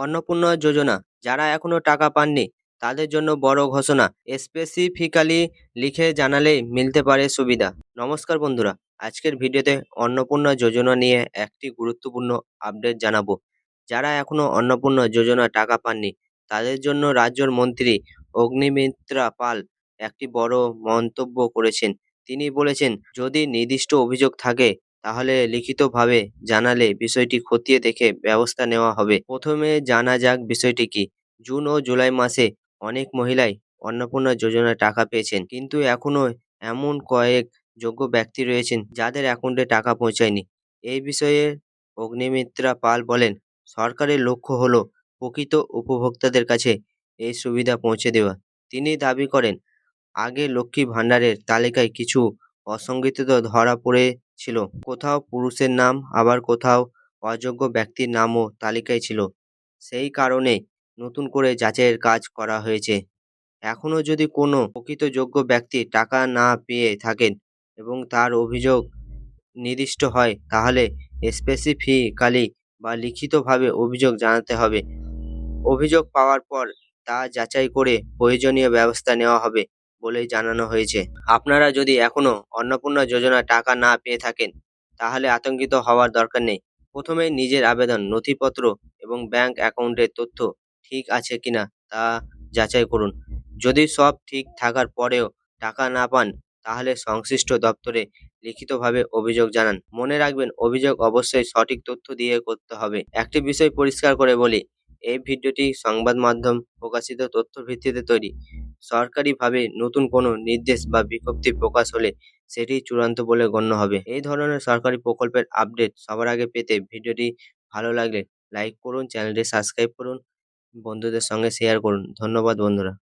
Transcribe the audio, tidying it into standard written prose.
অন্নপূর্ণা যোজনা যারা এখনো টাকা পাননি তাদের জন্য বড় ঘোষণা। স্পেসিফিক্যালি লিখে জানালেই মিলতে পারে সুবিধা। নমস্কার বন্ধুরা, আজকের ভিডিওতে অন্নপূর্ণা যোজনা নিয়ে একটি গুরুত্বপূর্ণ আপডেট জানাবো। যারা এখনো অন্নপূর্ণা যোজনা টাকা পাননি তাদের জন্য রাজ্যের মন্ত্রী অগ্নিমিত্রা পাল একটি বড় মন্তব্য করেছেন। তিনি বলেছেন, যদি নির্দিষ্ট অভিযোগ থাকে তাহলে লিখিতভাবে জানালে বিষয়টি খতিয়ে দেখে ব্যবস্থা নেওয়া হবে। প্রথমে জানা যাক বিষয়টি কি। জুন ও জুলাই মাসে অনেক মহিলাই অন্নপূর্ণা যোজনায় টাকা পেয়েছেন, কিন্তু এখনো এমন কয়েক যোগ্য ব্যক্তি রয়েছেন যাদের অ্যাকাউন্টে টাকা পৌঁছায়নি। এই বিষয়ে অগ্নিমিত্রা পাল বলেন, সরকারের লক্ষ্য হলো প্রকৃত উপভোক্তাদের কাছে এই সুবিধা পৌঁছে দেওয়া। তিনি দাবি করেন, আগে লক্ষ্মী ভাণ্ডারের তালিকায় কিছু অসংগঠিত ধরা পড়েছিল। কোথাও পুরুষের নাম, আবার কোথাও অযোগ্য ব্যক্তির নামও তালিকায় ছিল। সেই কারণে নতুন করে যাচাইয়ের কাজ করা হয়েছে। এখনো যদি কোনো প্রকৃত যোগ্য ব্যক্তি টাকা না পেয়ে থাকেন এবং তার অভিযোগ নির্দিষ্ট হয়, তাহলে স্পেসিফিক্যালি বা লিখিতভাবে অভিযোগ জানাতে হবে। অভিযোগ পাওয়ার পর তা যাচাই করে প্রয়োজনীয় ব্যবস্থা নেওয়া হবে বলেই জানানো হয়েছে। আপনারা যদি এখনো অন্নপূর্ণা যোজনা টাকা না পেয়ে থাকেন তাহলে আতঙ্কিত হওয়ার দরকার নেই। প্রথমে নিজের আবেদন নথিপত্র এবং ব্যাংক অ্যাকাউন্টের তথ্য ঠিক আছে কিনা তা যাচাই করুন। যদি সব ঠিক থাকার পরেও টাকা না পান তাহলে সংশ্লিষ্ট দপ্তরে লিখিতভাবে অভিযোগ জানান। মনে রাখবেন, অভিযোগ অবশ্যই সঠিক তথ্য দিয়ে করতে হবে। একটি বিষয় পরিষ্কার করে বলি, এই ভিডিওটি সংবাদ মাধ্যম প্রকাশিত তথ্যের ভিত্তিতে তৈরি। সরকারিভাবে নতুন কোনো নির্দেশ বা বিজ্ঞপ্তি প্রকাশ হলে সেটি চূড়ান্ত বলে গণ্য হবে। এই ধরনের সরকারি প্রকল্পের আপডেট সবার আগে পেতে ভিডিওটি ভালো লাগলে লাইক করুন, চ্যানেলটি সাবস্ক্রাইব করুন, বন্ধুদের সঙ্গে শেয়ার করুন। ধন্যবাদ বন্ধুরা।